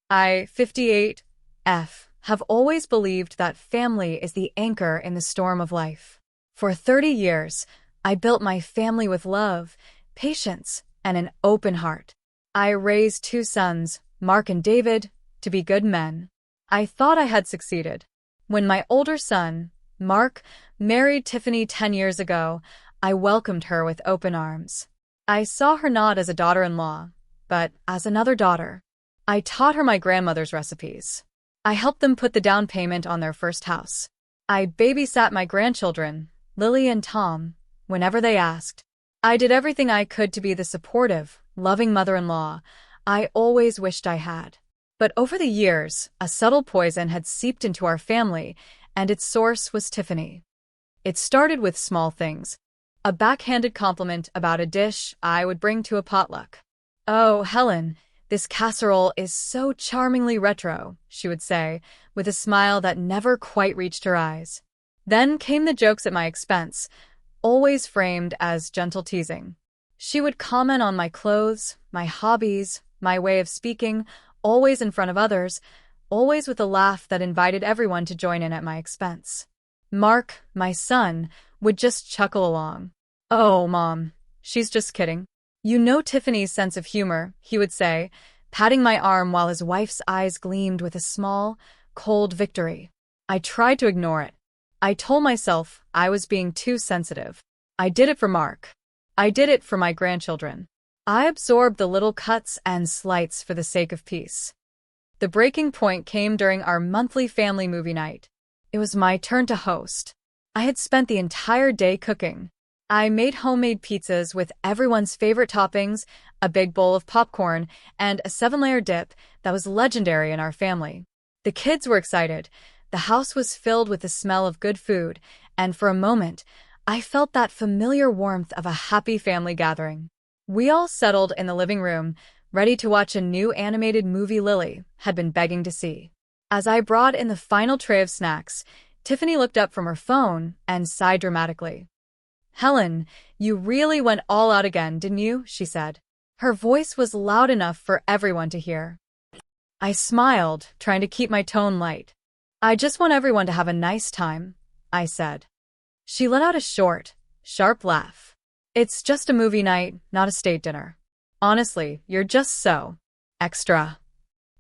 I, 58F, have always believed that family is the anchor in the storm of life. For 30 years, I built my family with love, patience, and an open heart. I raised two sons, Mark and David, to be good men. I thought I had succeeded. When my older son, Mark, married Tiffany 10 years ago, I welcomed her with open arms. I saw her not as a daughter-in-law, but as another daughter. I taught her my grandmother's recipes. I helped them put the down payment on their first house. I babysat my grandchildren, Lily and Tom, whenever they asked. I did everything I could to be the supportive, loving mother-in-law I always wished I had. But over the years, a subtle poison had seeped into our family, and its source was Tiffany. It started with small things. A backhanded compliment about a dish I would bring to a potluck. "Oh, Helen, this casserole is so charmingly retro," she would say, with a smile that never quite reached her eyes. Then came the jokes at my expense, always framed as gentle teasing. She would comment on my clothes, my hobbies, my way of speaking, always in front of others, always with a laugh that invited everyone to join in at my expense. Mark, my son, would just chuckle along. "Oh, Mom, she's just kidding. You know Tiffany's sense of humor," he would say, patting my arm while his wife's eyes gleamed with a small, cold victory. I tried to ignore it. I told myself I was being too sensitive. I did it for Mark. I did it for my grandchildren. I absorbed the little cuts and slights for the sake of peace. The breaking point came during our monthly family movie night. It was my turn to host. I had spent the entire day cooking. I made homemade pizzas with everyone's favorite toppings, a big bowl of popcorn, and a 7-layer dip that was legendary in our family. The kids were excited. The house was filled with the smell of good food, and for a moment, I felt that familiar warmth of a happy family gathering. We all settled in the living room, ready to watch a new animated movie Lily had been begging to see. As I brought in the final tray of snacks, Tiffany looked up from her phone and sighed dramatically. "Helen, you really went all out again, didn't you?" she said. Her voice was loud enough for everyone to hear. I smiled, trying to keep my tone light. "I just want everyone to have a nice time," I said. She let out a short, sharp laugh. "It's just a movie night, not a state dinner. Honestly, you're just so extra."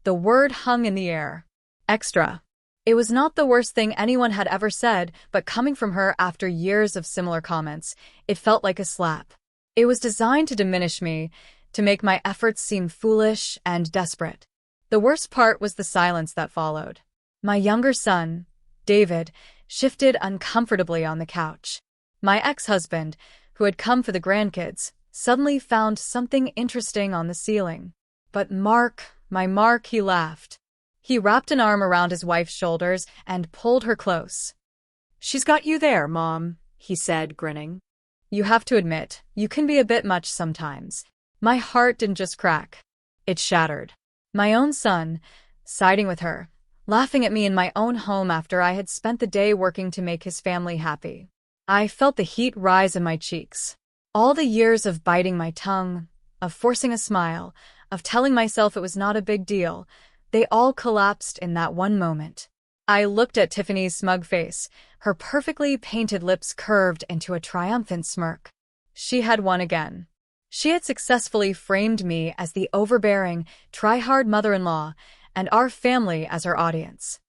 The word hung in the air. Extra. It was not the worst thing anyone had ever said, but coming from her after years of similar comments, it felt like a slap. It was designed to diminish me, to make my efforts seem foolish and desperate. The worst part was the silence that followed. My younger son, David, shifted uncomfortably on the couch. My ex-husband, who had come for the grandkids, suddenly found something interesting on the ceiling. But Mark, my Mark, he laughed. He wrapped an arm around his wife's shoulders and pulled her close. "She's got you there, Mom," he said, grinning. "You have to admit, you can be a bit much sometimes." My heart didn't just crack. It shattered. My own son, siding with her, laughing at me in my own home after I had spent the day working to make his family happy. I felt the heat rise in my cheeks. All the years of biting my tongue, of forcing a smile, of telling myself it was not a big deal, they all collapsed in that one moment. I looked at Tiffany's smug face, her perfectly painted lips curved into a triumphant smirk. She had won again. She had successfully framed me as the overbearing, try-hard mother-in-law, and our family as her audience.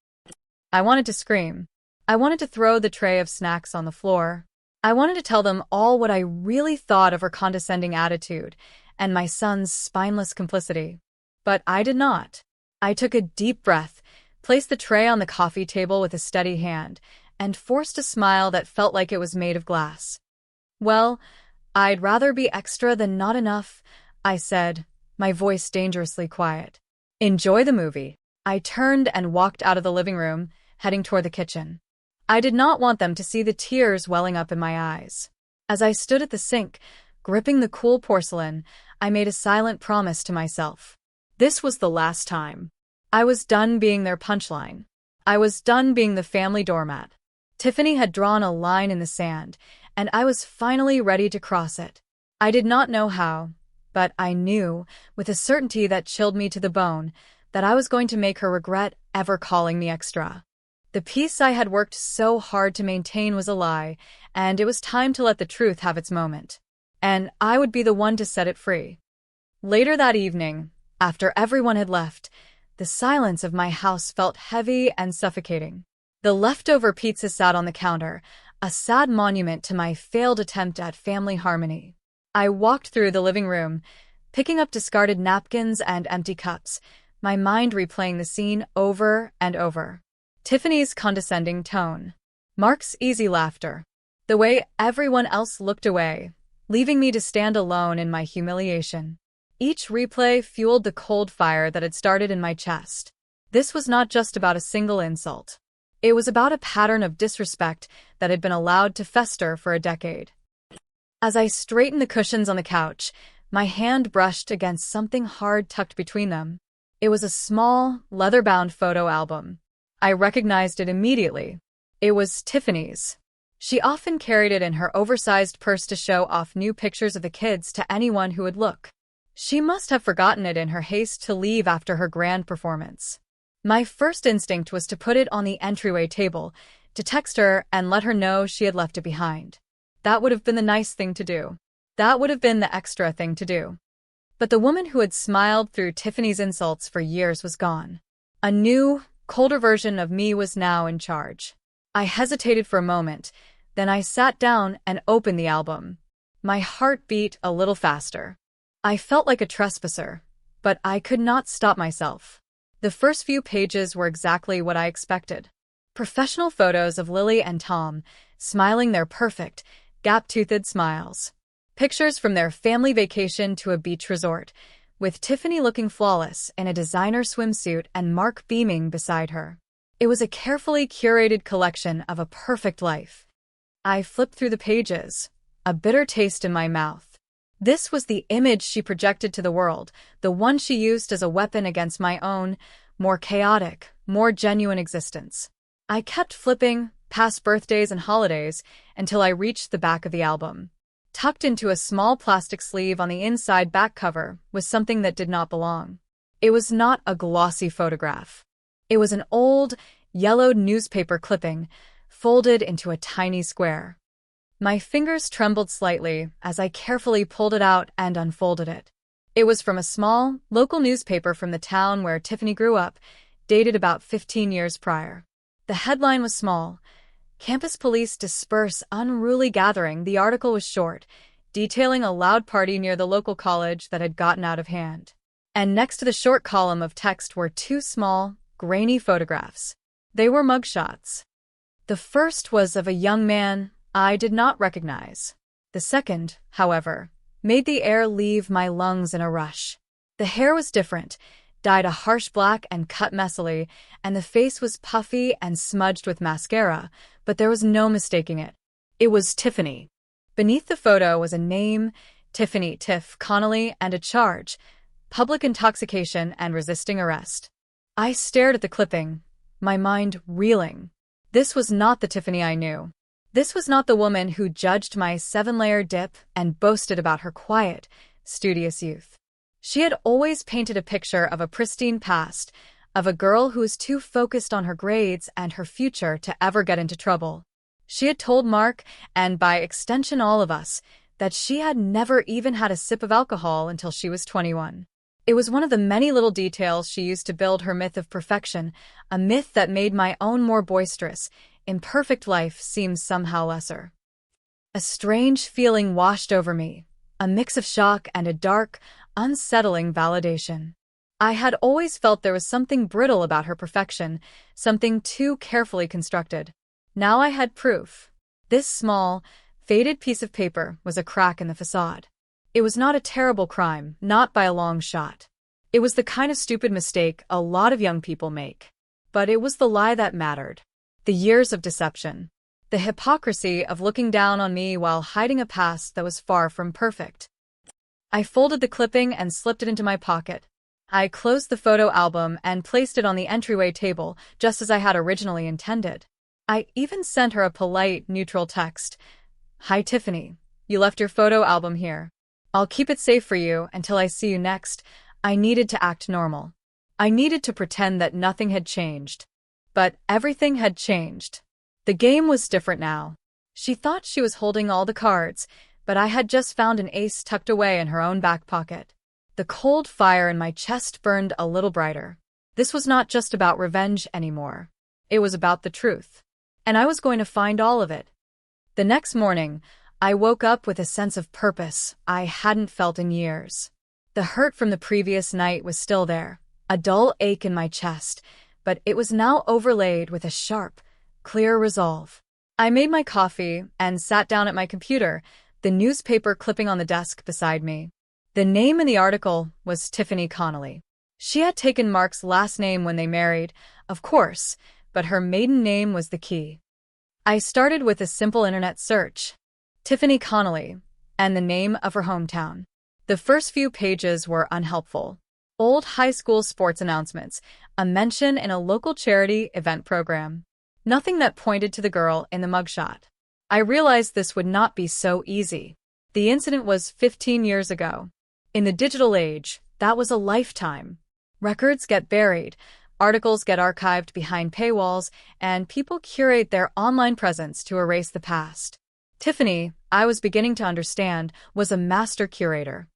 I wanted to scream. I wanted to throw the tray of snacks on the floor. I wanted to tell them all what I really thought of her condescending attitude and my son's spineless complicity. But I did not. I took a deep breath, placed the tray on the coffee table with a steady hand, and forced a smile that felt like it was made of glass. "Well, I'd rather be extra than not enough," I said, my voice dangerously quiet. "Enjoy the movie." I turned and walked out of the living room, heading toward the kitchen. I did not want them to see the tears welling up in my eyes. As I stood at the sink, gripping the cool porcelain, I made a silent promise to myself. This was the last time. I was done being their punchline. I was done being the family doormat. Tiffany had drawn a line in the sand, and I was finally ready to cross it. I did not know how, but I knew, with a certainty that chilled me to the bone, that I was going to make her regret ever calling me extra. The peace I had worked so hard to maintain was a lie, and it was time to let the truth have its moment. And I would be the one to set it free. Later that evening, after everyone had left, the silence of my house felt heavy and suffocating. The leftover pizza sat on the counter, a sad monument to my failed attempt at family harmony. I walked through the living room, picking up discarded napkins and empty cups, my mind replaying the scene over and over. Tiffany's condescending tone, Mark's easy laughter, the way everyone else looked away, leaving me to stand alone in my humiliation. Each replay fueled the cold fire that had started in my chest. This was not just about a single insult. It was about a pattern of disrespect that had been allowed to fester for a decade. As I straightened the cushions on the couch, my hand brushed against something hard tucked between them. It was a small, leather-bound photo album. I recognized it immediately. It was Tiffany's. She often carried it in her oversized purse to show off new pictures of the kids to anyone who would look. She must have forgotten it in her haste to leave after her grand performance. My first instinct was to put it on the entryway table, to text her and let her know she had left it behind. That would have been the nice thing to do. That would have been the extra thing to do. But the woman who had smiled through Tiffany's insults for years was gone. A new, colder version of me was now in charge. I hesitated for a moment, then I sat down and opened the album. My heart beat a little faster. I felt like a trespasser, but I could not stop myself. The first few pages were exactly what I expected. Professional photos of Lily and Tom, smiling their perfect, gap-toothed smiles. Pictures from their family vacation to a beach resort, with Tiffany looking flawless in a designer swimsuit and Mark beaming beside her. It was a carefully curated collection of a perfect life. I flipped through the pages, a bitter taste in my mouth. This was the image she projected to the world, the one she used as a weapon against my own, more chaotic, more genuine existence. I kept flipping, past birthdays and holidays, until I reached the back of the album. Tucked into a small plastic sleeve on the inside back cover was something that did not belong. It was not a glossy photograph. It was an old, yellowed newspaper clipping, folded into a tiny square. My fingers trembled slightly as I carefully pulled it out and unfolded it. It was from a small, local newspaper from the town where Tiffany grew up, dated about 15 years prior. The headline was small. Campus police disperse unruly gathering. The article was short, detailing a loud party near the local college that had gotten out of hand. And next to the short column of text were two small, grainy photographs. They were mugshots. The first was of a young man I did not recognize. The second, however, made the air leave my lungs in a rush. The hair was different, dyed a harsh black and cut messily, and the face was puffy and smudged with mascara, but there was no mistaking it. It was Tiffany. Beneath the photo was a name, Tiffany Tiff Connolly, and a charge, public intoxication and resisting arrest. I stared at the clipping, my mind reeling. This was not the Tiffany I knew. This was not the woman who judged my 7-layer dip and boasted about her quiet, studious youth. She had always painted a picture of a pristine past, of a girl who was too focused on her grades and her future to ever get into trouble. She had told Mark, and by extension all of us, that she had never even had a sip of alcohol until she was 21. It was one of the many little details she used to build her myth of perfection, a myth that made my own more boisterous, imperfect life seem somehow lesser. A strange feeling washed over me, a mix of shock and a dark, unsettling validation. I had always felt there was something brittle about her perfection, something too carefully constructed. Now I had proof. This small, faded piece of paper was a crack in the facade. It was not a terrible crime, not by a long shot. It was the kind of stupid mistake a lot of young people make. But it was the lie that mattered. The years of deception. The hypocrisy of looking down on me while hiding a past that was far from perfect. I folded the clipping and slipped it into my pocket. I closed the photo album and placed it on the entryway table, just as I had originally intended. I even sent her a polite, neutral text. "Hi, Tiffany. You left your photo album here. I'll keep it safe for you until I see you next." I needed to act normal. I needed to pretend that nothing had changed. But everything had changed. The game was different now. She thought she was holding all the cards, but I had just found an ace tucked away in her own back pocket. The cold fire in my chest burned a little brighter. This was not just about revenge anymore. It was about the truth. And I was going to find all of it. The next morning, I woke up with a sense of purpose I hadn't felt in years. The hurt from the previous night was still there, a dull ache in my chest, but it was now overlaid with a sharp, clear resolve. I made my coffee and sat down at my computer, the newspaper clipping on the desk beside me. The name in the article was Tiffany Connolly. She had taken Mark's last name when they married, of course, but her maiden name was the key. I started with a simple internet search. Tiffany Connolly, and the name of her hometown. The first few pages were unhelpful. Old high school sports announcements, a mention in a local charity event program. Nothing that pointed to the girl in the mugshot. I realized this would not be so easy. The incident was 15 years ago. In the digital age, that was a lifetime. Records get buried, articles get archived behind paywalls, and people curate their online presence to erase the past. Tiffany, I was beginning to understand, was a master curator.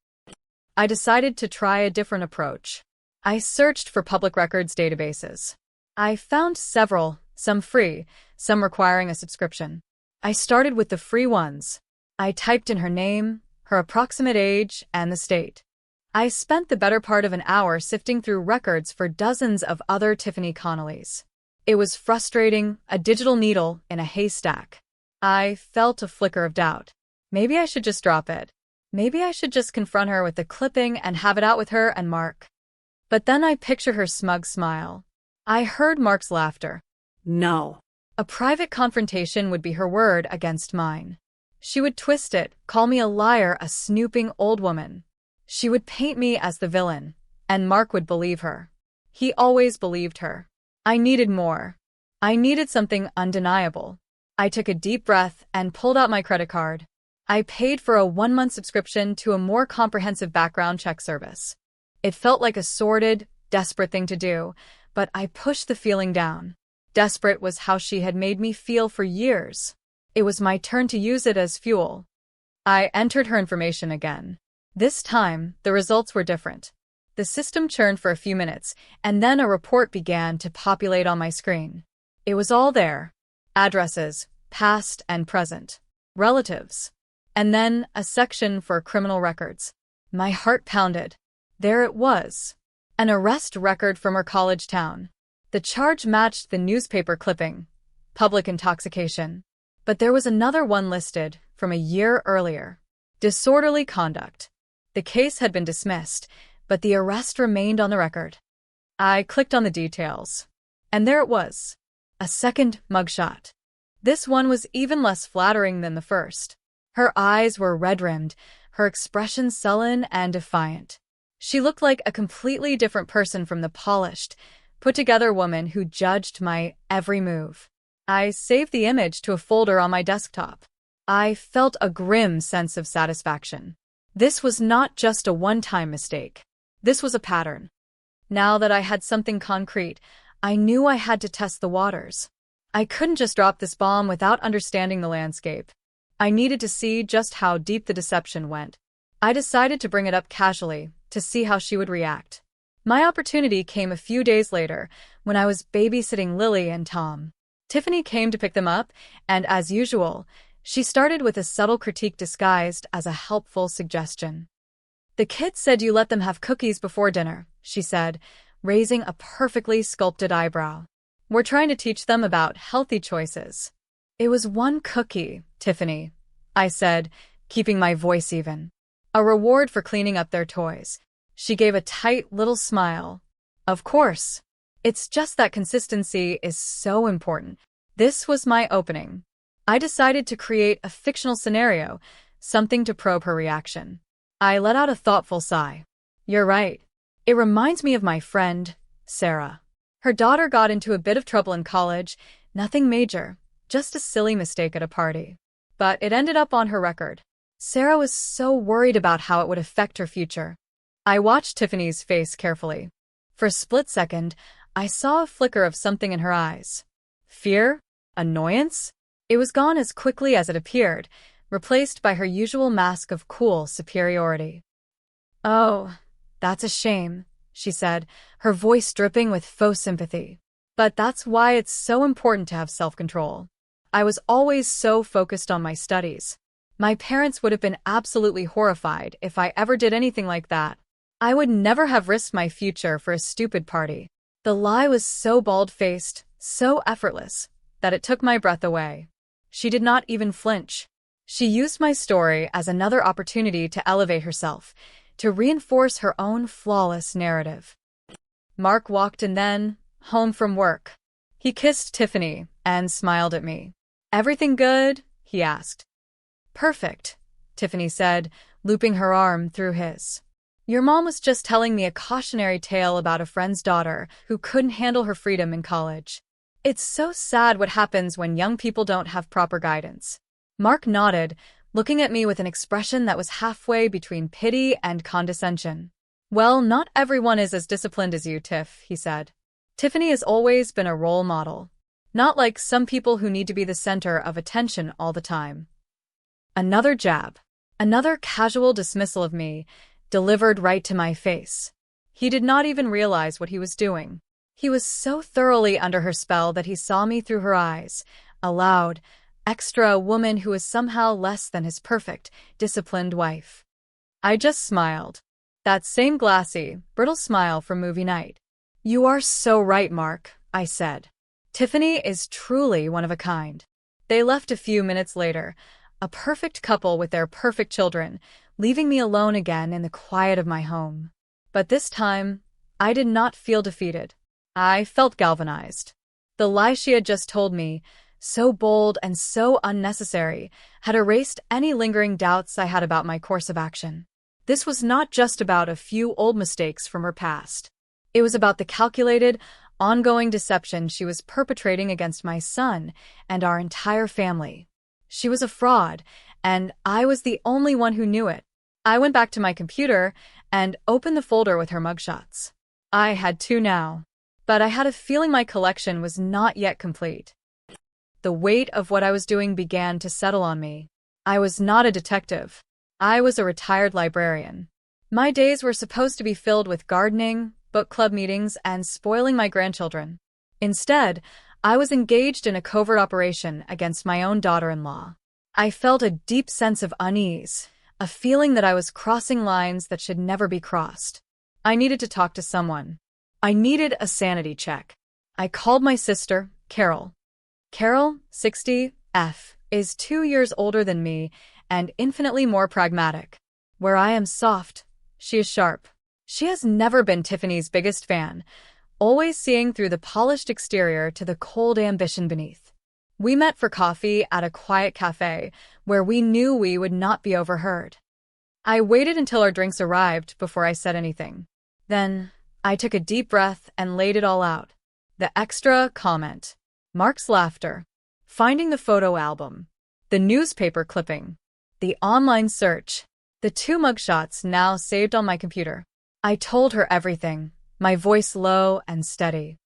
I decided to try a different approach. I searched for public records databases. I found several, some free, some requiring a subscription. I started with the free ones. I typed in her name, her approximate age, and the state. I spent the better part of an hour sifting through records for dozens of other Tiffany Connollys. It was frustrating, a digital needle in a haystack. I felt a flicker of doubt. Maybe I should just drop it. Maybe I should just confront her with the clipping and have it out with her and Mark. But then I pictured her smug smile. I heard Mark's laughter. No. A private confrontation would be her word against mine. She would twist it, call me a liar, a snooping old woman. She would paint me as the villain, and Mark would believe her. He always believed her. I needed more. I needed something undeniable. I took a deep breath and pulled out my credit card. I paid for a 1-month subscription to a more comprehensive background check service. It felt like a sordid, desperate thing to do, but I pushed the feeling down. Desperate was how she had made me feel for years. It was my turn to use it as fuel. I entered her information again. This time, the results were different. The system churned for a few minutes, and then a report began to populate on my screen. It was all there. Addresses, past and present. Relatives. And then a section for criminal records. My heart pounded. There it was. An arrest record from her college town. The charge matched the newspaper clipping. Public intoxication. But there was another one listed from a year earlier. Disorderly conduct. The case had been dismissed, but the arrest remained on the record. I clicked on the details. And there it was. A second mugshot. This one was even less flattering than the first. Her eyes were red-rimmed, her expression sullen and defiant. She looked like a completely different person from the polished, put-together woman who judged my every move. I saved the image to a folder on my desktop. I felt a grim sense of satisfaction. This was not just a one-time mistake. This was a pattern. Now that I had something concrete, I knew I had to test the waters. I couldn't just drop this bomb without understanding the landscape. I needed to see just how deep the deception went. I decided to bring it up casually, to see how she would react. My opportunity came a few days later, when I was babysitting Lily and Tom. Tiffany came to pick them up, and as usual, she started with a subtle critique disguised as a helpful suggestion. "The kids said you let them have cookies before dinner," she said, raising a perfectly sculpted eyebrow. "We're trying to teach them about healthy choices." "It was one cookie, Tiffany," I said, keeping my voice even. "A reward for cleaning up their toys." She gave a tight little smile. "Of course. It's just that consistency is so important." This was my opening. I decided to create a fictional scenario, something to probe her reaction. I let out a thoughtful sigh. "You're right. It reminds me of my friend, Sarah. Her daughter got into a bit of trouble in college, nothing major, just a silly mistake at a party. But it ended up on her record. Sarah was so worried about how it would affect her future." I watched Tiffany's face carefully. For a split second, I saw a flicker of something in her eyes. Fear? Annoyance? It was gone as quickly as it appeared, replaced by her usual mask of cool superiority. "Oh, that's a shame," she said, her voice dripping with faux sympathy. "But that's why it's so important to have self-control. I was always so focused on my studies. My parents would have been absolutely horrified if I ever did anything like that. I would never have risked my future for a stupid party." The lie was so bald-faced, so effortless, that it took my breath away. She did not even flinch. She used my story as another opportunity to elevate herself, to reinforce her own flawless narrative. Mark walked in then, home from work. He kissed Tiffany and smiled at me. "Everything good?" he asked. "Perfect," Tiffany said, looping her arm through his. "Your mom was just telling me a cautionary tale about a friend's daughter who couldn't handle her freedom in college. It's so sad what happens when young people don't have proper guidance." Mark nodded, looking at me with an expression that was halfway between pity and condescension. "Well, not everyone is as disciplined as you, Tiff," he said. "Tiffany has always been a role model. Not like some people who need to be the center of attention all the time." Another jab. Another casual dismissal of me, delivered right to my face. He did not even realize what he was doing. He was so thoroughly under her spell that he saw me through her eyes, a loud, extra woman who was somehow less than his perfect, disciplined wife. I just smiled. That same glassy, brittle smile from movie night. "You are so right, Mark," I said. "Tiffany is truly one of a kind." They left a few minutes later, a perfect couple with their perfect children, leaving me alone again in the quiet of my home. But this time, I did not feel defeated. I felt galvanized. The lie she had just told me, so bold and so unnecessary, had erased any lingering doubts I had about my course of action. This was not just about a few old mistakes from her past. It was about the calculated, ongoing deception she was perpetrating against my son and our entire family. She was a fraud, and I was the only one who knew it. I went back to my computer and opened the folder with her mugshots. I had two now, but I had a feeling my collection was not yet complete. The weight of what I was doing began to settle on me. I was not a detective. I was a retired librarian. My days were supposed to be filled with gardening, book club meetings, and spoiling my grandchildren. Instead, I was engaged in a covert operation against my own daughter-in-law. I felt a deep sense of unease, a feeling that I was crossing lines that should never be crossed. I needed to talk to someone. I needed a sanity check. I called my sister, Carol. Carol, 60, is 2 years older than me and infinitely more pragmatic. Where I am soft, she is sharp. She has never been Tiffany's biggest fan, always seeing through the polished exterior to the cold ambition beneath. We met for coffee at a quiet cafe where we knew we would not be overheard. I waited until our drinks arrived before I said anything. Then, I took a deep breath and laid it all out. The extra comment. Mark's laughter. Finding the photo album. The newspaper clipping. The online search. The 2 mugshots now saved on my computer. I told her everything, my voice low and steady.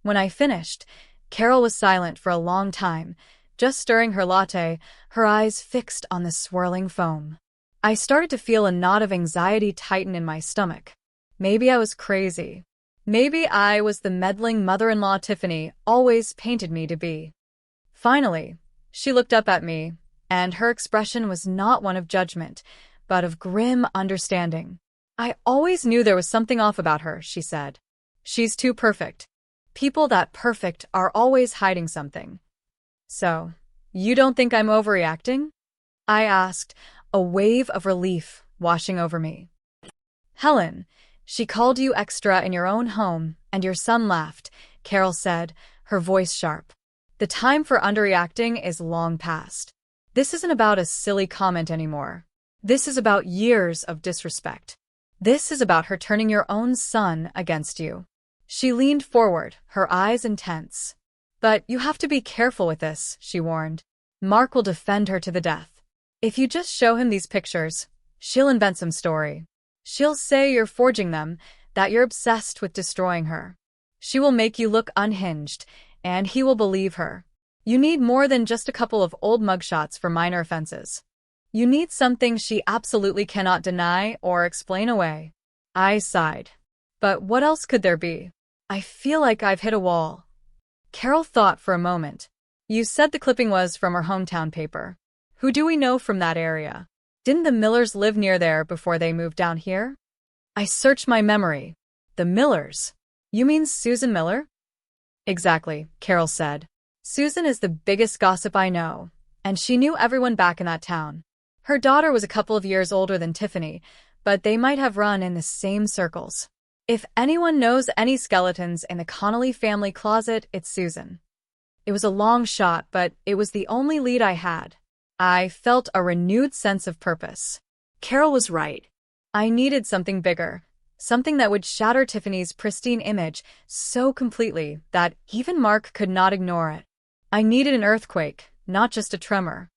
When I finished, Carol was silent for a long time, just stirring her latte, her eyes fixed on the swirling foam. I started to feel a knot of anxiety tighten in my stomach. Maybe I was crazy. Maybe I was the meddling mother-in-law Tiffany always painted me to be. Finally, she looked up at me, and her expression was not one of judgment, but of grim understanding. "I always knew there was something off about her," she said. "She's too perfect. People that perfect are always hiding something." "So, you don't think I'm overreacting?" I asked, a wave of relief washing over me. "Helen, she called you extra in your own home, and your son laughed," Carol said, her voice sharp. "The time for underreacting is long past. This isn't about a silly comment anymore. This is about years of disrespect. This is about her turning your own son against you." She leaned forward, her eyes intense. "But you have to be careful with this," she warned. "Mark will defend her to the death. If you just show him these pictures, she'll invent some story. She'll say you're forging them, that you're obsessed with destroying her. She will make you look unhinged, and he will believe her. You need more than just a couple of old mugshots for minor offenses. You need something she absolutely cannot deny or explain away. I sighed. But what else could there be? I feel like I've hit a wall. Carol thought for a moment. You said the clipping was from her hometown paper. Who do we know from that area? Didn't the Millers live near there before they moved down here? I searched my memory. The Millers? You mean Susan Miller? Exactly, Carol said. Susan is the biggest gossip I know, and she knew everyone back in that town. Her daughter was a couple of years older than Tiffany, but they might have run in the same circles. If anyone knows any skeletons in the Connolly family closet, it's Susan. It was a long shot, but it was the only lead I had. I felt a renewed sense of purpose. Carol was right. I needed something bigger, something that would shatter Tiffany's pristine image so completely that even Mark could not ignore it. I needed an earthquake, not just a tremor.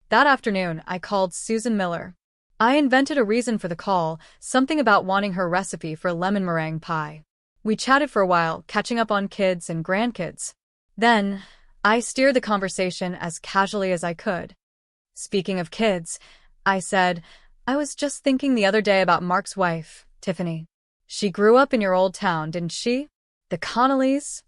That afternoon, I called Susan Miller. I invented a reason for the call, something about wanting her recipe for lemon meringue pie. We chatted for a while, catching up on kids and grandkids. Then, I steered the conversation as casually as I could. Speaking of kids, I said, I was just thinking the other day about Mark's wife, Tiffany. She grew up in your old town, didn't she? The Connollys?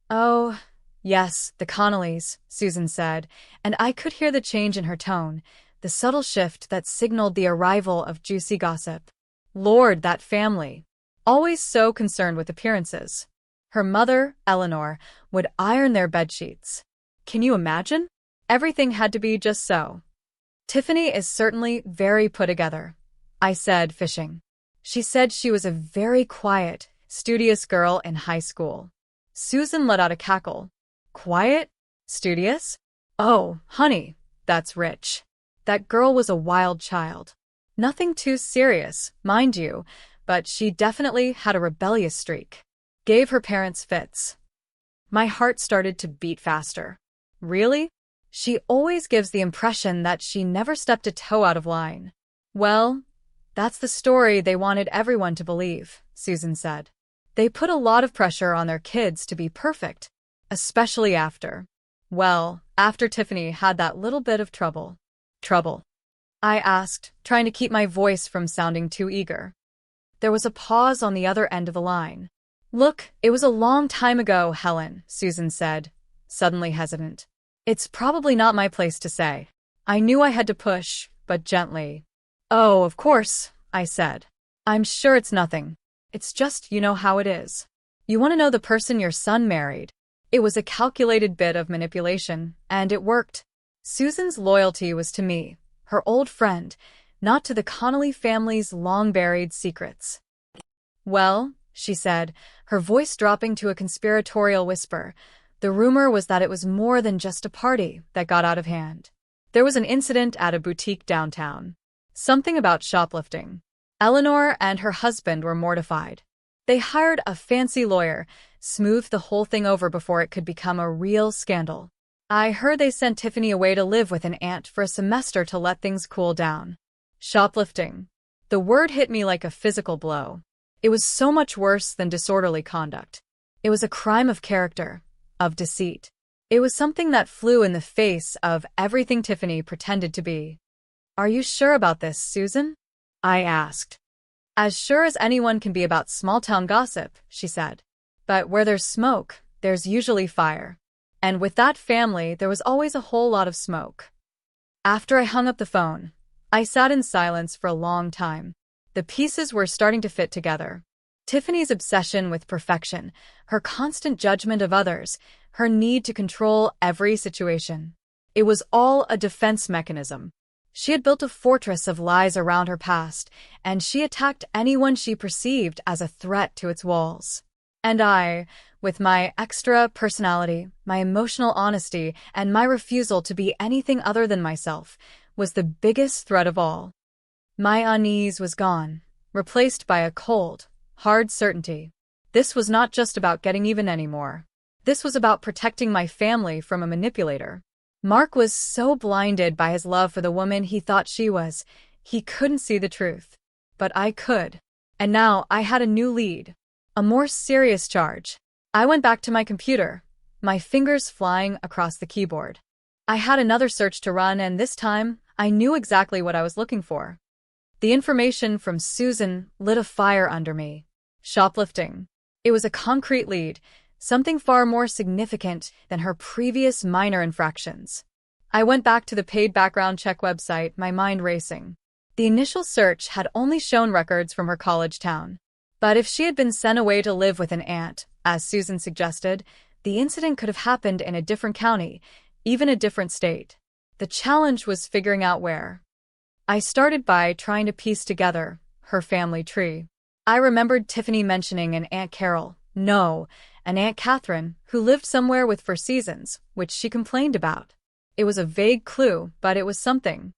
Oh, yes, the Connollys, Susan said, and I could hear the change in her tone, the subtle shift that signaled the arrival of juicy gossip. Lord, that family. Always so concerned with appearances. Her mother, Eleanor, would iron their bedsheets. Can you imagine? Everything had to be just so. Tiffany is certainly very put together, I said, fishing. She said she was a very quiet, studious girl in high school. Susan let out a cackle. Quiet? Studious? Oh, honey, that's rich. That girl was a wild child. Nothing too serious, mind you, but she definitely had a rebellious streak. Gave her parents fits. My heart started to beat faster. Really? She always gives the impression that she never stepped a toe out of line. Well, that's the story they wanted everyone to believe, Susan said. They put a lot of pressure on their kids to be perfect, especially after Tiffany had that little bit of trouble. Trouble? I asked, trying to keep my voice from sounding too eager. There was a pause on the other end of the line. Look, it was a long time ago, Helen, Susan said, suddenly hesitant. It's probably not my place to say. I knew I had to push, but gently. Oh, of course, I said. I'm sure it's nothing. It's just, you know how it is. You want to know the person your son married. It was a calculated bit of manipulation, and it worked. Susan's loyalty was to me, her old friend, not to the Connolly family's long-buried secrets. Well, she said, her voice dropping to a conspiratorial whisper, the rumor was that it was more than just a party that got out of hand. There was an incident at a boutique downtown. Something about shoplifting. Eleanor and her husband were mortified. They hired a fancy lawyer, smoothed the whole thing over before it could become a real scandal. I heard they sent Tiffany away to live with an aunt for a semester to let things cool down. Shoplifting. The word hit me like a physical blow. It was so much worse than disorderly conduct. It was a crime of character, of deceit. It was something that flew in the face of everything Tiffany pretended to be. Are you sure about this, Susan? I asked. As sure as anyone can be about small-town gossip, she said. But where there's smoke, there's usually fire. And with that family, there was always a whole lot of smoke. After I hung up the phone, I sat in silence for a long time. The pieces were starting to fit together. Tiffany's obsession with perfection, her constant judgment of others, her need to control every situation. It was all a defense mechanism. She had built a fortress of lies around her past, and she attacked anyone she perceived as a threat to its walls. And I, with my extra personality, my emotional honesty, and my refusal to be anything other than myself, was the biggest threat of all. My unease was gone, replaced by a cold, hard certainty. This was not just about getting even anymore. This was about protecting my family from a manipulator. Mark was so blinded by his love for the woman he thought she was, he couldn't see the truth. But I could. And now I had a new lead. A more serious charge. I went back to my computer, my fingers flying across the keyboard. I had another search to run, and this time, I knew exactly what I was looking for. The information from Susan lit a fire under me. Shoplifting. It was a concrete lead, something far more significant than her previous minor infractions. I went back to the paid background check website, my mind racing. The initial search had only shown records from her college town. But if she had been sent away to live with an aunt, as Susan suggested, the incident could have happened in a different county, even a different state. The challenge was figuring out where. I started by trying to piece together her family tree. I remembered Tiffany mentioning an Aunt Carol, no, an Aunt Catherine, who lived somewhere with four seasons, which she complained about. It was a vague clue, but it was something.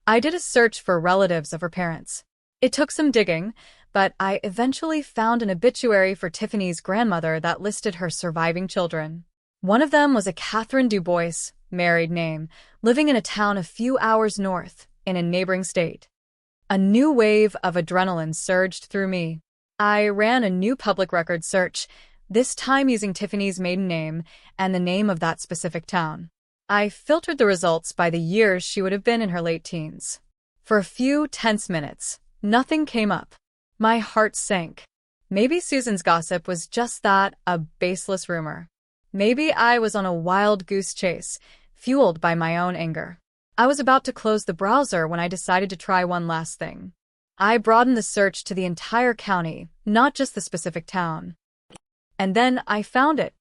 I did a search for relatives of her parents. It took some digging, but I eventually found an obituary for Tiffany's grandmother that listed her surviving children. One of them was a Catherine Dubois, married name, living in a town a few hours north, in a neighboring state. A new wave of adrenaline surged through me. I ran a new public record search, this time using Tiffany's maiden name and the name of that specific town. I filtered the results by the years she would have been in her late teens. For a few tense minutes, nothing came up. My heart sank. Maybe Susan's gossip was just that, a baseless rumor. Maybe I was on a wild goose chase, fueled by my own anger. I was about to close the browser when I decided to try one last thing. I broadened the search to the entire county, not just the specific town. And then I found it.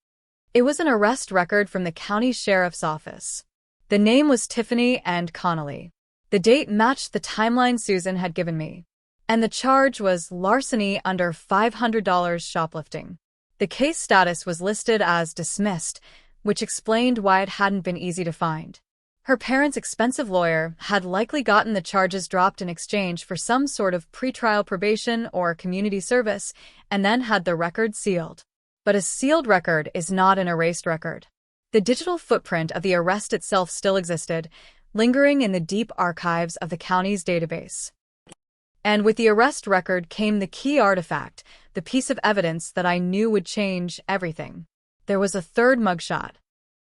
It was an arrest record from the county sheriff's office. The name was Tiffany and Connolly. The date matched the timeline Susan had given me. And the charge was larceny under $500 shoplifting. The case status was listed as dismissed, which explained why it hadn't been easy to find. Her parents' expensive lawyer had likely gotten the charges dropped in exchange for some sort of pretrial probation or community service, and then had the record sealed. But a sealed record is not an erased record. The digital footprint of the arrest itself still existed, lingering in the deep archives of the county's database. And with the arrest record came the key artifact, the piece of evidence that I knew would change everything. There was a third mugshot.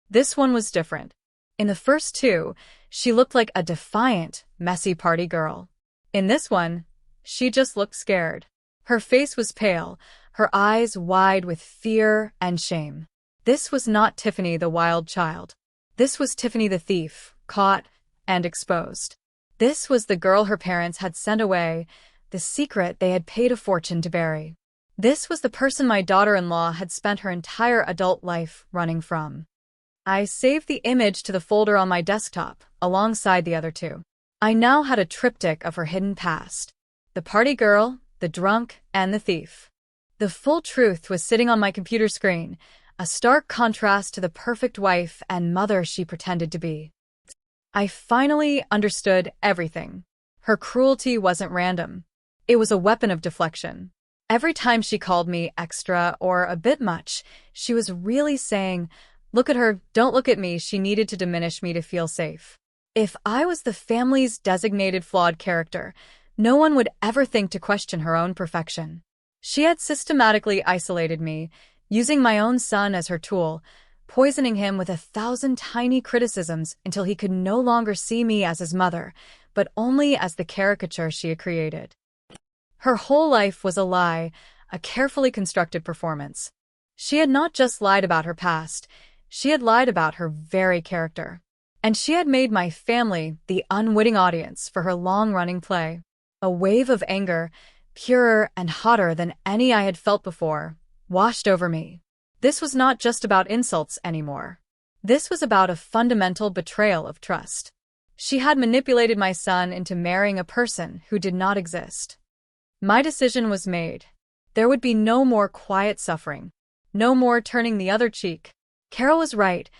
This one was different. In the first two, she looked like a defiant, messy party girl. In this one, she just looked scared. Her face was pale, her eyes wide with fear and shame. This was not Tiffany the wild child. This was Tiffany the thief, caught and exposed. This was the girl her parents had sent away, the secret they had paid a fortune to bury. This was the person my daughter-in-law had spent her entire adult life running from. I saved the image to the folder on my desktop, alongside the other two. I now had a triptych of her hidden past. The party girl, the drunk, and the thief. The full truth was sitting on my computer screen, a stark contrast to the perfect wife and mother she pretended to be. I finally understood everything. Her cruelty wasn't random. It was a weapon of deflection. Every time she called me extra or a bit much, she was really saying, "Look at her, don't look at me." She needed to diminish me to feel safe. If I was the family's designated flawed character, no one would ever think to question her own perfection. She had systematically isolated me, using my own son as her tool, poisoning him with 1,000 tiny criticisms until he could no longer see me as his mother, but only as the caricature she had created. Her whole life was a lie, a carefully constructed performance. She had not just lied about her past, she had lied about her very character. And she had made my family the unwitting audience for her long-running play. A wave of anger, purer and hotter than any I had felt before, washed over me. This was not just about insults anymore. This was about a fundamental betrayal of trust. She had manipulated my son into marrying a person who did not exist. My decision was made. There would be no more quiet suffering, no more turning the other cheek. Carol was right.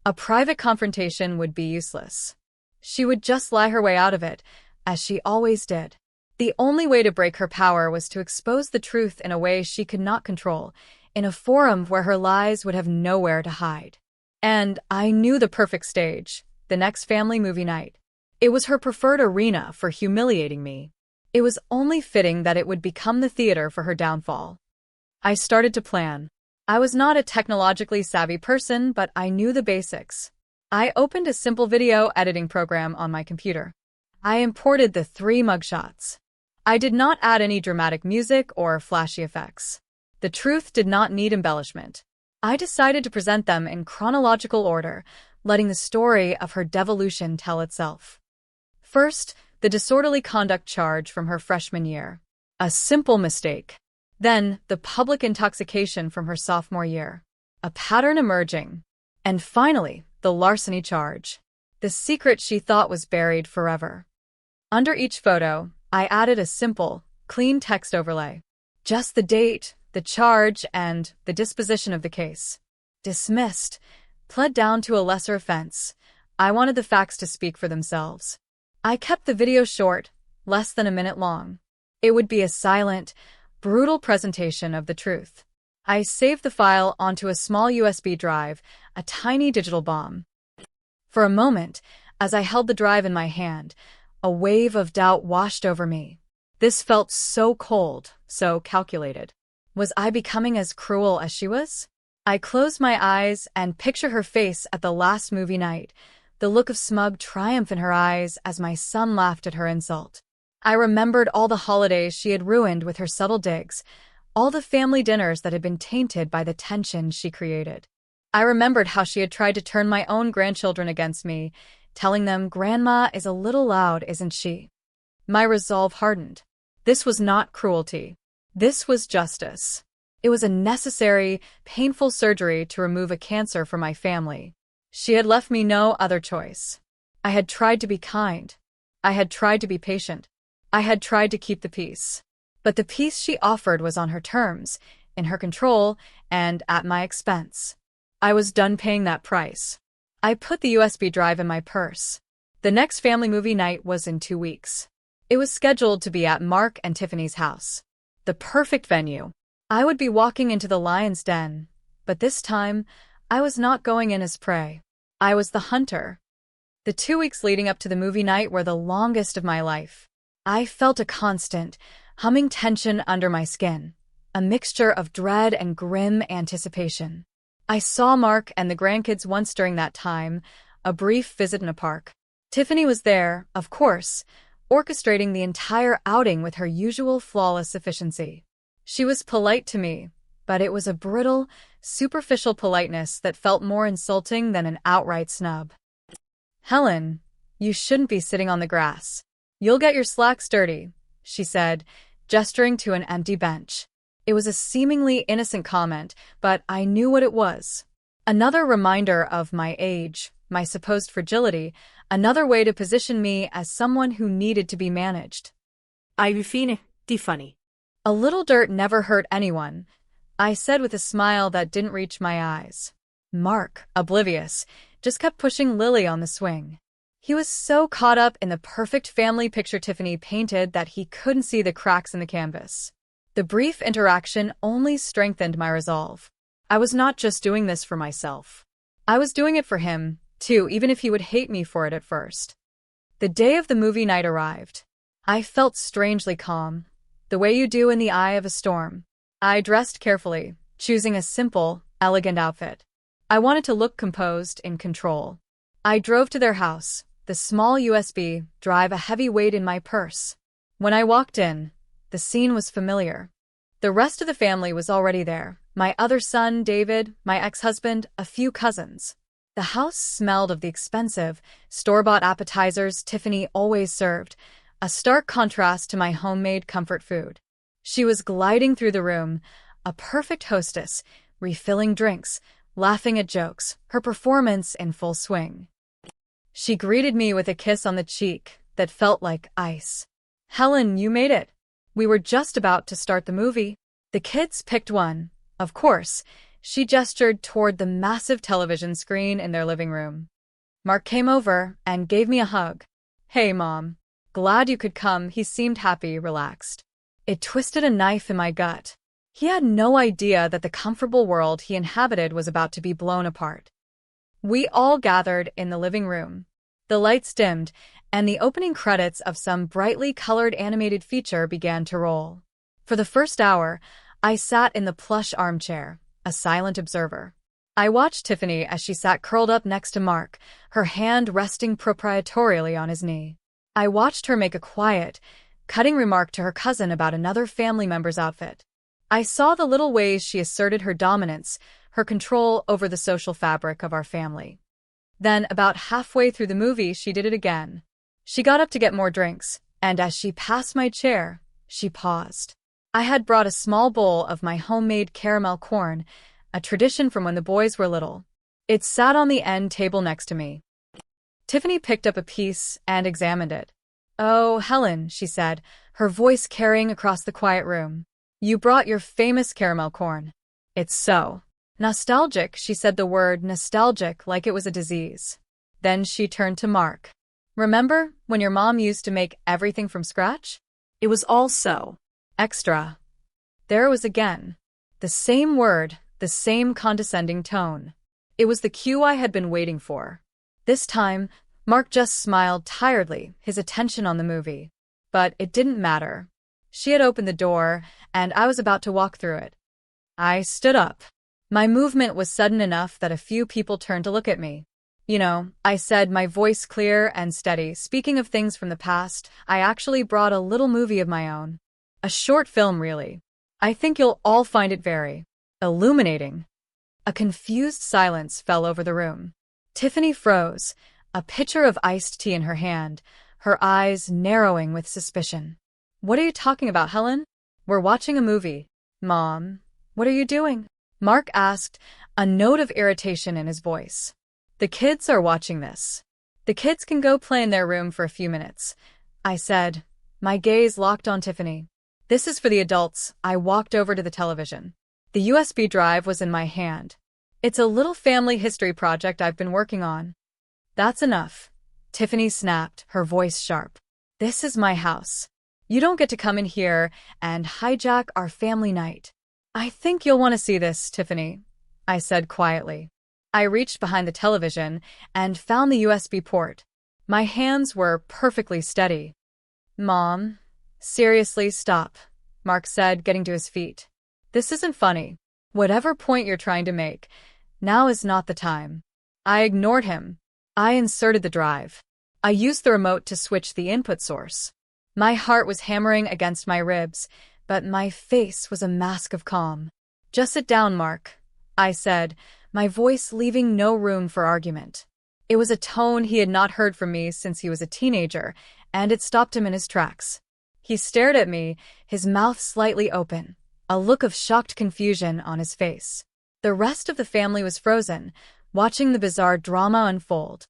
A private confrontation would be useless. She would just lie her way out of it, as she always did. The only way to break her power was to expose the truth in a way she could not control, in a forum where her lies would have nowhere to hide. And I knew the perfect stage, the next family movie night. It was her preferred arena for humiliating me. It was only fitting that it would become the theater for her downfall. I started to plan. I was not a technologically savvy person, but I knew the basics. I opened a simple video editing program on my computer. I imported the 3 mugshots. I did not add any dramatic music or flashy effects. The truth did not need embellishment. I decided to present them in chronological order, letting the story of her devolution tell itself. First, the disorderly conduct charge from her freshman year. A simple mistake. Then, the public intoxication from her sophomore year. A pattern emerging. And finally, the larceny charge. The secret she thought was buried forever. Under each photo, I added a simple, clean text overlay. Just the date, the charge, and the disposition of the case. Dismissed. Pled down to a lesser offense. I wanted the facts to speak for themselves. I kept the video short, less than a minute long. It would be a silent, brutal presentation of the truth. I saved the file onto a small USB drive, a tiny digital bomb. For a moment, as I held the drive in my hand, a wave of doubt washed over me. This felt so cold, so calculated. Was I becoming as cruel as she was? I closed my eyes and pictured her face at the last movie night, the look of smug triumph in her eyes as my son laughed at her insult. I remembered all the holidays she had ruined with her subtle digs, all the family dinners that had been tainted by the tension she created. I remembered how she had tried to turn my own grandchildren against me, telling them, "Grandma is a little loud, isn't she?" My resolve hardened. This was not cruelty. This was justice. It was a necessary, painful surgery to remove a cancer from my family. She had left me no other choice. I had tried to be kind. I had tried to be patient. I had tried to keep the peace. But the peace she offered was on her terms, in her control, and at my expense. I was done paying that price. I put the USB drive in my purse. The next family movie night was in 2 weeks. It was scheduled to be at Mark and Tiffany's house. The perfect venue. I would be walking into the lion's den, but this time, I was not going in as prey. I was the hunter. The 2 weeks leading up to the movie night were the longest of my life. I felt a constant, humming tension under my skin, a mixture of dread and grim anticipation. I saw Mark and the grandkids once during that time, a brief visit in a park. Tiffany was there, of course, orchestrating the entire outing with her usual flawless efficiency. She was polite to me, but it was a brittle, superficial politeness that felt more insulting than an outright snub. "Helen, you shouldn't be sitting on the grass. You'll get your slacks dirty," she said, gesturing to an empty bench. It was a seemingly innocent comment, but I knew what it was. Another reminder of my age, my supposed fragility, another way to position me as someone who needed to be managed. Hai fine, Tiffany. "A little dirt never hurt anyone," I said with a smile that didn't reach my eyes. Mark, oblivious, just kept pushing Lily on the swing. He was so caught up in the perfect family picture Tiffany painted that he couldn't see the cracks in the canvas. The brief interaction only strengthened my resolve. I was not just doing this for myself. I was doing it for him, too, even if he would hate me for it at first. The day of the movie night arrived. I felt strangely calm, the way you do in the eye of a storm. I dressed carefully, choosing a simple, elegant outfit. I wanted to look composed, in control. I drove to their house, the small USB drive a heavy weight in my purse. When I walked in, the scene was familiar. The rest of the family was already there. My other son, David, my ex-husband, a few cousins. The house smelled of the expensive, store-bought appetizers Tiffany always served, a stark contrast to my homemade comfort food. She was gliding through the room, a perfect hostess, refilling drinks, laughing at jokes, her performance in full swing. She greeted me with a kiss on the cheek that felt like ice. "Helen, you made it. We were just about to start the movie." The kids picked one. Of course, she gestured toward the massive television screen in their living room. Mark came over and gave me a hug. "Hey, Mom. Glad you could come." He seemed happy, relaxed. It twisted a knife in my gut. He had no idea that the comfortable world he inhabited was about to be blown apart. We all gathered in the living room. The lights dimmed, and the opening credits of some brightly colored animated feature began to roll. For the first hour, I sat in the plush armchair, a silent observer. I watched Tiffany as she sat curled up next to Mark, her hand resting proprietorially on his knee. I watched her make a quiet, cutting remark to her cousin about another family member's outfit. I saw the little ways she asserted her dominance, her control over the social fabric of our family. Then, about halfway through the movie, she did it again. She got up to get more drinks, and as she passed my chair, she paused. I had brought a small bowl of my homemade caramel corn, a tradition from when the boys were little. It sat on the end table next to me. Tiffany picked up a piece and examined it. "Oh, Helen," she said, her voice carrying across the quiet room. "You brought your famous caramel corn. It's so nostalgic," she said the word nostalgic like it was a disease. Then she turned to Mark. "Remember when your mom used to make everything from scratch? It was all so extra." There it was again. The same word, the same condescending tone. It was the cue I had been waiting for. This time, Mark just smiled tiredly, his attention on the movie. But it didn't matter. She had opened the door, and I was about to walk through it. I stood up. My movement was sudden enough that a few people turned to look at me. "You know," I said, my voice clear and steady, "speaking of things from the past, I actually brought a little movie of my own. A short film, really. I think you'll all find it very illuminating." A confused silence fell over the room. Tiffany froze, a pitcher of iced tea in her hand, her eyes narrowing with suspicion. "What are you talking about, Helen? We're watching a movie." "Mom, what are you doing?" Mark asked, a note of irritation in his voice. "The kids are watching this. The kids can go play in their room for a few minutes," I said, my gaze locked on Tiffany. "This is for the adults." I walked over to the television. The USB drive was in my hand. "It's a little family history project I've been working on." "That's enough," Tiffany snapped, her voice sharp. "This is my house. You don't get to come in here and hijack our family night." "I think you'll want to see this, Tiffany," I said quietly. I reached behind the television and found the USB port. My hands were perfectly steady. "Mom, seriously, stop," Mark said, getting to his feet. "This isn't funny. Whatever point you're trying to make, now is not the time." I ignored him. I inserted the drive. I used the remote to switch the input source. My heart was hammering against my ribs, but my face was a mask of calm. "Just sit down, Mark," I said, my voice leaving no room for argument. It was a tone he had not heard from me since he was a teenager, and it stopped him in his tracks. He stared at me, his mouth slightly open, a look of shocked confusion on his face. The rest of the family was frozen, watching the bizarre drama unfold.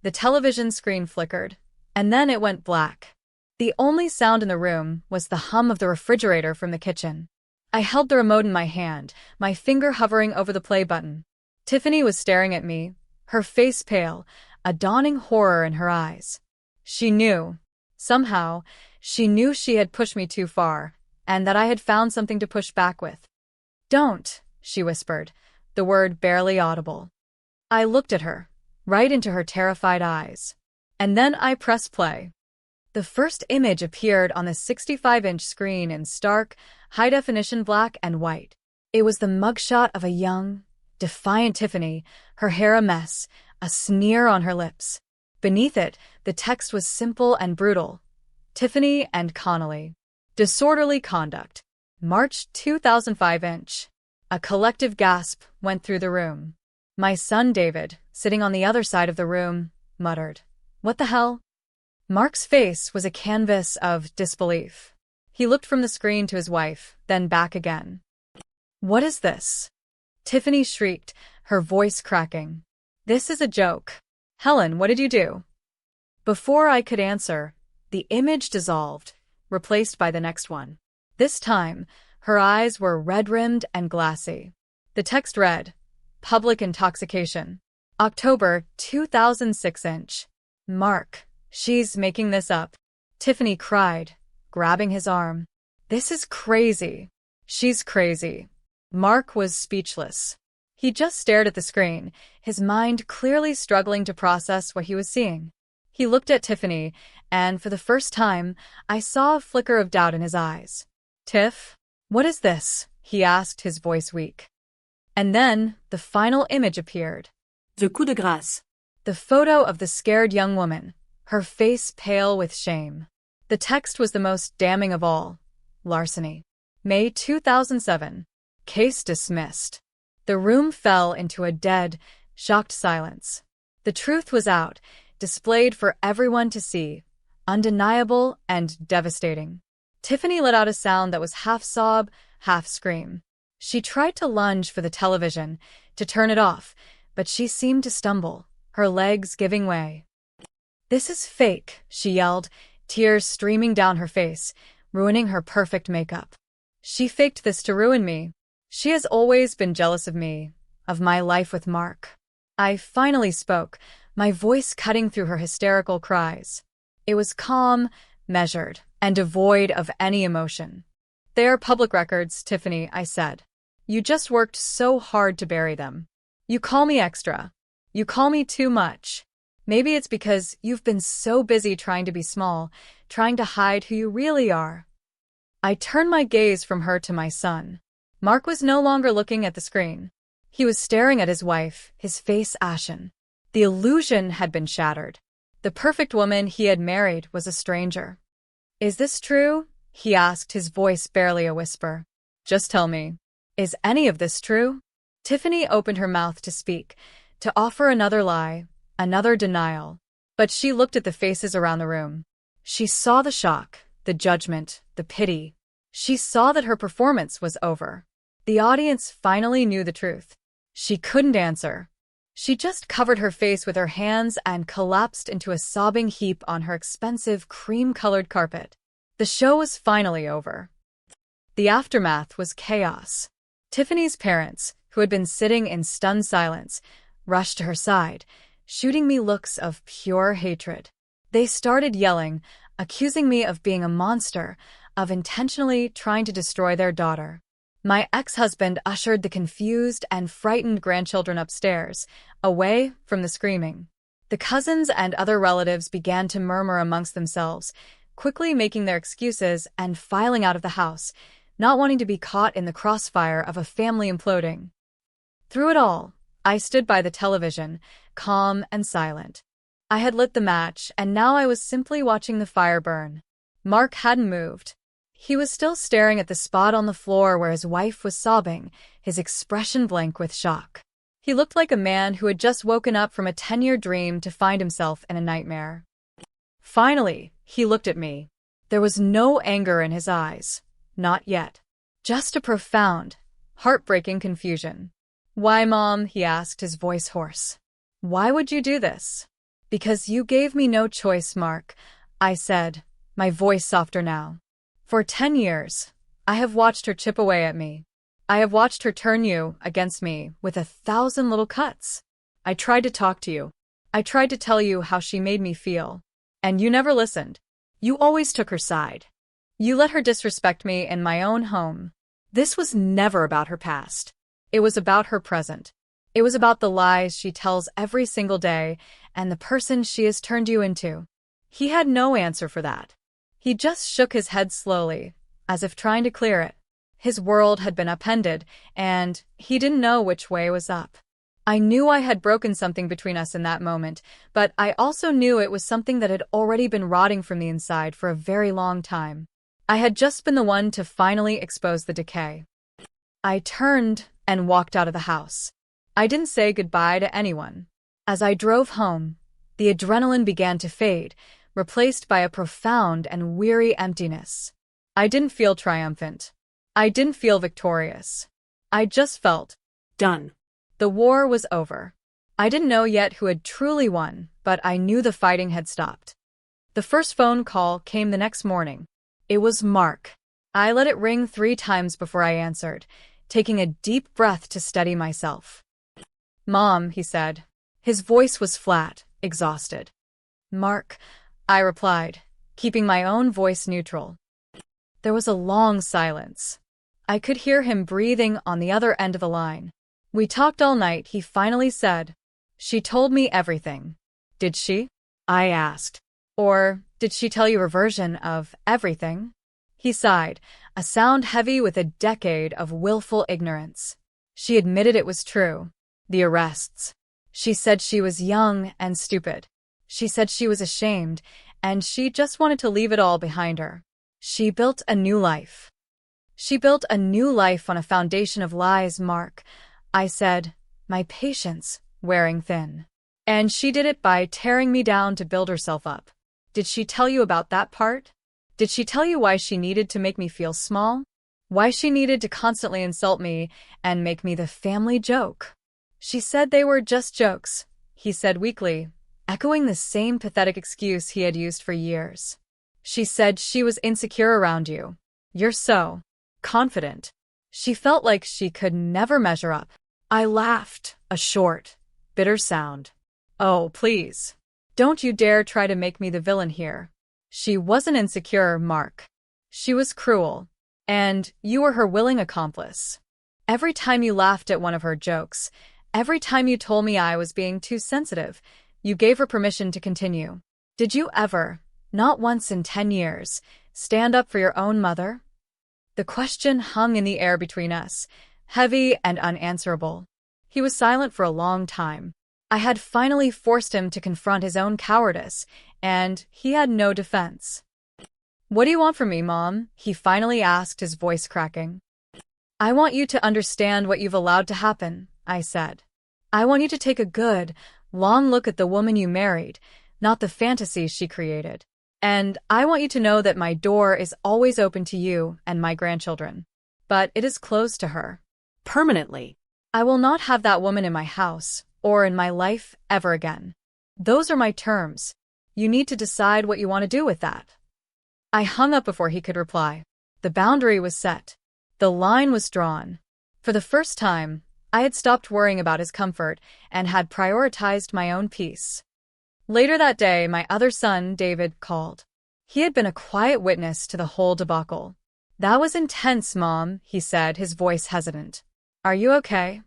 The television screen flickered, and then it went black. The only sound in the room was the hum of the refrigerator from the kitchen. I held the remote in my hand, my finger hovering over the play button. Tiffany was staring at me, her face pale, a dawning horror in her eyes. She knew. Somehow, she knew she had pushed me too far, and that I had found something to push back with. "Don't," she whispered, the word barely audible. I looked at her, right into her terrified eyes. And then I pressed play. The first image appeared on the 65-inch screen in stark, high-definition black and white. It was the mugshot of a young, defiant Tiffany, her hair a mess, a sneer on her lips. Beneath it, the text was simple and brutal. "Tiffany and Connolly. Disorderly conduct. March 2005". A collective gasp went through the room. My son David, sitting on the other side of the room, muttered, "What the hell?" Mark's face was a canvas of disbelief. He looked from the screen to his wife, then back again. "What is this?" Tiffany shrieked, her voice cracking. "This is a joke. Helen, what did you do?" Before I could answer, the image dissolved, replaced by the next one. This time, her eyes were red-rimmed and glassy. The text read, "Public intoxication. October 2006". "Mark, she's making this up," Tiffany cried, grabbing his arm. "This is crazy. She's crazy." Mark was speechless. He just stared at the screen, his mind clearly struggling to process what he was seeing. He looked at Tiffany, and for the first time, I saw a flicker of doubt in his eyes. "Tiff, what is this?" he asked, his voice weak. And then, the final image appeared. The coup de grâce. The photo of the scared young woman, her face pale with shame. The text was the most damning of all. Larceny. May 2007. Case dismissed. The room fell into a dead, shocked silence. The truth was out, displayed for everyone to see, undeniable and devastating. Tiffany let out a sound that was half sob, half scream. She tried to lunge for the television, to turn it off, but she seemed to stumble, her legs giving way. "This is fake," she yelled, tears streaming down her face, ruining her perfect makeup. "She faked this to ruin me. She has always been jealous of me, of my life with Mark." I finally spoke, my voice cutting through her hysterical cries. It was calm, measured, and devoid of any emotion. "They are public records, Tiffany," I said. "You just worked so hard to bury them. You call me extra. You call me too much. Maybe it's because you've been so busy trying to be small, trying to hide who you really are." I turned my gaze from her to my son. Mark was no longer looking at the screen. He was staring at his wife, his face ashen. The illusion had been shattered. The perfect woman he had married was a stranger. "Is this true?" he asked, his voice barely a whisper. "Just tell me, is any of this true?" Tiffany opened her mouth to speak, to offer another lie, another denial. But she looked at the faces around the room. She saw the shock, the judgment, the pity. She saw that her performance was over. The audience finally knew the truth. She couldn't answer. She just covered her face with her hands and collapsed into a sobbing heap on her expensive cream-colored carpet. The show was finally over. The aftermath was chaos. Tiffany's parents, who had been sitting in stunned silence, rushed to her side, shooting me looks of pure hatred. They started yelling, accusing me of being a monster, of intentionally trying to destroy their daughter. My ex-husband ushered the confused and frightened grandchildren upstairs, away from the screaming. The cousins and other relatives began to murmur amongst themselves, quickly making their excuses and filing out of the house, not wanting to be caught in the crossfire of a family imploding. Through it all, I stood by the television, calm and silent. I had lit the match, and now I was simply watching the fire burn. Mark hadn't moved. He was still staring at the spot on the floor where his wife was sobbing, his expression blank with shock. He looked like a man who had just woken up from a 10-year dream to find himself in a nightmare. Finally, he looked at me. There was no anger in his eyes. Not yet. Just a profound, heartbreaking confusion. "Why, Mom?" he asked, his voice hoarse. "Why would you do this?" "Because you gave me no choice, Mark," I said, my voice softer now. "For 10 years, I have watched her chip away at me. I have watched her turn you against me with 1,000 little cuts. I tried to talk to you. I tried to tell you how she made me feel. And you never listened. You always took her side. You let her disrespect me in my own home. This was never about her past. It was about her present. It was about the lies she tells every single day and the person she has turned you into." He had no answer for that. He just shook his head slowly, as if trying to clear it. His world had been upended, and he didn't know which way was up. I knew I had broken something between us in that moment, but I also knew it was something that had already been rotting from the inside for a very long time. I had just been the one to finally expose the decay. I turned and walked out of the house. I didn't say goodbye to anyone. As I drove home, the adrenaline began to fade, replaced by a profound and weary emptiness. I didn't feel triumphant. I didn't feel victorious. I just felt Done. the war was over. I didn't know yet who had truly won, but I knew the fighting had stopped. The first phone call came the next morning. It was Mark. I let it ring 3 times before I answered, taking a deep breath to steady myself. "Mom," he said. His voice was flat, exhausted. "Mark," I replied, keeping my own voice neutral. There was a long silence. I could hear him breathing on the other end of the line. "We talked all night," he finally said. "She told me everything." "Did she?" I asked. Or did she tell you her version of everything? He sighed, a sound heavy with a decade of willful ignorance. She admitted it was true. The arrests. She said she was young and stupid. She said she was ashamed, and she just wanted to leave it all behind her. She built a new life. She built a new life on a foundation of lies, Mark. I said, my patience wearing thin. And she did it by tearing me down to build herself up. Did she tell you about that part? Did she tell you why she needed to make me feel small? Why she needed to constantly insult me and make me the family joke? She said they were just jokes, he said weakly, echoing the same pathetic excuse he had used for years. She said she was insecure around you. You're so confident. She felt like she could never measure up. I laughed, a short, bitter sound. Oh, please. Don't you dare try to make me the villain here. She wasn't insecure, Mark. She was cruel. And you were her willing accomplice. Every time you laughed at one of her jokes, every time you told me I was being too sensitive, you gave her permission to continue. Did you ever, not once in 10 years, stand up for your own mother? The question hung in the air between us, heavy and unanswerable. He was silent for a long time. I had finally forced him to confront his own cowardice, and he had no defense. What do you want from me, Mom? He finally asked, his voice cracking. I want you to understand what you've allowed to happen, I said. I want you to take a good, long look at the woman you married, not the fantasies she created. And I want you to know that my door is always open to you and my grandchildren. But it is closed to her. Permanently. I will not have that woman in my house or in my life ever again. Those are my terms. You need to decide what you want to do with that. I hung up before he could reply. The boundary was set. The line was drawn. For the first time, I had stopped worrying about his comfort and had prioritized my own peace. Later that day, my other son, David, called. He had been a quiet witness to the whole debacle. That was intense, Mom, he said, his voice hesitant. Are you okay?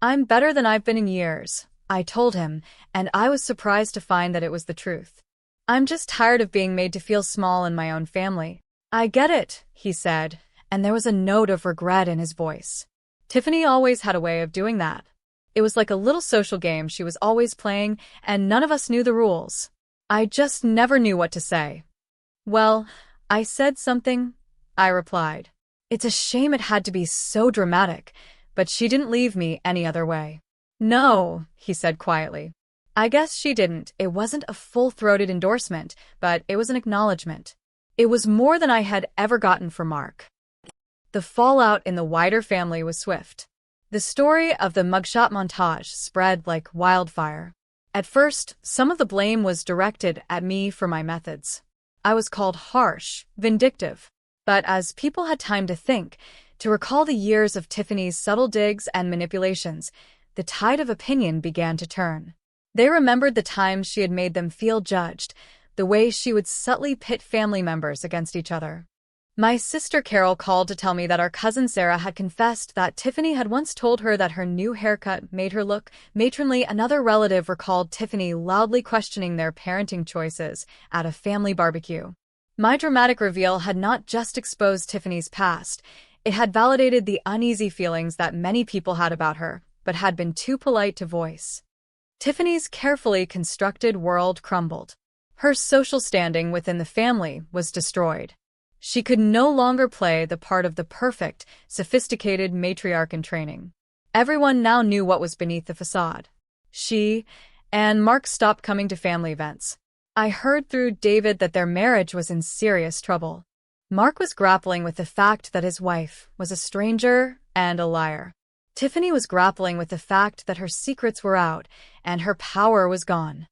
I'm better than I've been in years, I told him, and I was surprised to find that it was the truth. I'm just tired of being made to feel small in my own family. I get it, he said, and there was a note of regret in his voice. Tiffany always had a way of doing that. It was like a little social game she was always playing, and none of us knew the rules. I just never knew what to say. Well, I said something, I replied. It's a shame it had to be so dramatic, but she didn't leave me any other way. No, he said quietly. I guess she didn't. It wasn't a full-throated endorsement, but it was an acknowledgement. It was more than I had ever gotten from Mark. The fallout in the wider family was swift. The story of the Mugshot montage spread like wildfire. At first, some of the blame was directed at me for my methods. I was called harsh, vindictive. But as people had time to think, to recall the years of Tiffany's subtle digs and manipulations, the tide of opinion began to turn. They remembered the times she had made them feel judged, the way she would subtly pit family members against each other. My sister Carol called to tell me that our cousin Sarah had confessed that Tiffany had once told her that her new haircut made her look matronly. Another relative recalled Tiffany loudly questioning their parenting choices at a family barbecue. My dramatic reveal had not just exposed Tiffany's past, it had validated the uneasy feelings that many people had about her, but had been too polite to voice. Tiffany's carefully constructed world crumbled. Her social standing within the family was destroyed. She could no longer play the part of the perfect, sophisticated matriarch in training. Everyone now knew what was beneath the facade. She and Mark stopped coming to family events. I heard through David that their marriage was in serious trouble. Mark was grappling with the fact that his wife was a stranger and a liar. Tiffany was grappling with the fact that her secrets were out and her power was gone.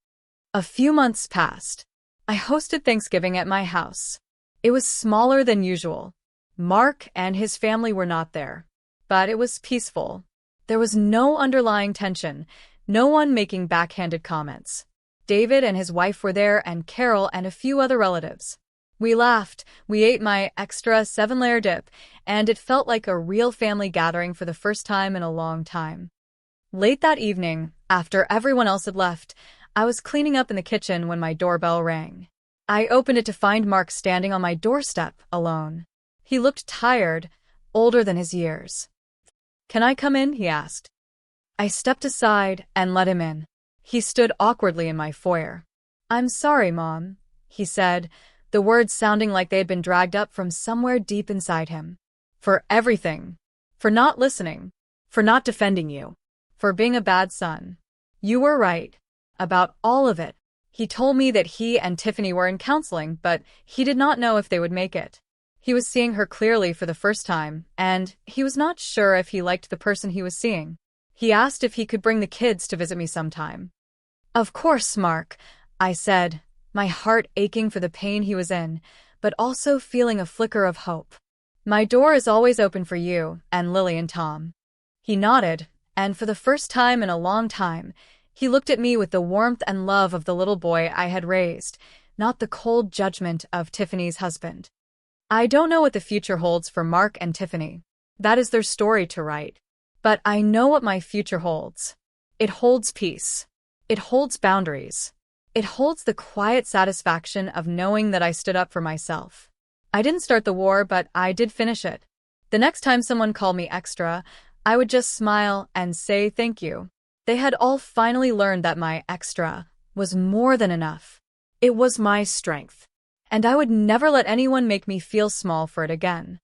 A few months passed. I hosted Thanksgiving at my house. It was smaller than usual. Mark and his family were not there, but it was peaceful. There was no underlying tension, no one making backhanded comments. David and his wife were there, and Carol and a few other relatives. We laughed, we ate my extra 7-layer dip, and it felt like a real family gathering for the first time in a long time. Late that evening, after everyone else had left, I was cleaning up in the kitchen when my doorbell rang. I opened it to find Mark standing on my doorstep, alone. He looked tired, older than his years. "Can I come in?" he asked. I stepped aside and let him in. He stood awkwardly in my foyer. "I'm sorry, Mom," he said, the words sounding like they had been dragged up from somewhere deep inside him. "For everything. For not listening. For not defending you. For being a bad son. You were right. About all of it." He told me that he and Tiffany were in counseling, but he did not know if they would make it. He was seeing her clearly for the first time, and he was not sure if he liked the person he was seeing. He asked if he could bring the kids to visit me sometime. "Of course, Mark," I said, my heart aching for the pain he was in, but also feeling a flicker of hope. "My door is always open for you and Lily and Tom." He nodded, and for the first time in a long time, he looked at me with the warmth and love of the little boy I had raised, not the cold judgment of Tiffany's husband. I don't know what the future holds for Mark and Tiffany. That is their story to write. But I know what my future holds. It holds peace. It holds boundaries. It holds the quiet satisfaction of knowing that I stood up for myself. I didn't start the war, but I did finish it. The next time someone called me extra, I would just smile and say thank you. They had all finally learned that my extra was more than enough. It was my strength. And I would never let anyone make me feel small for it again.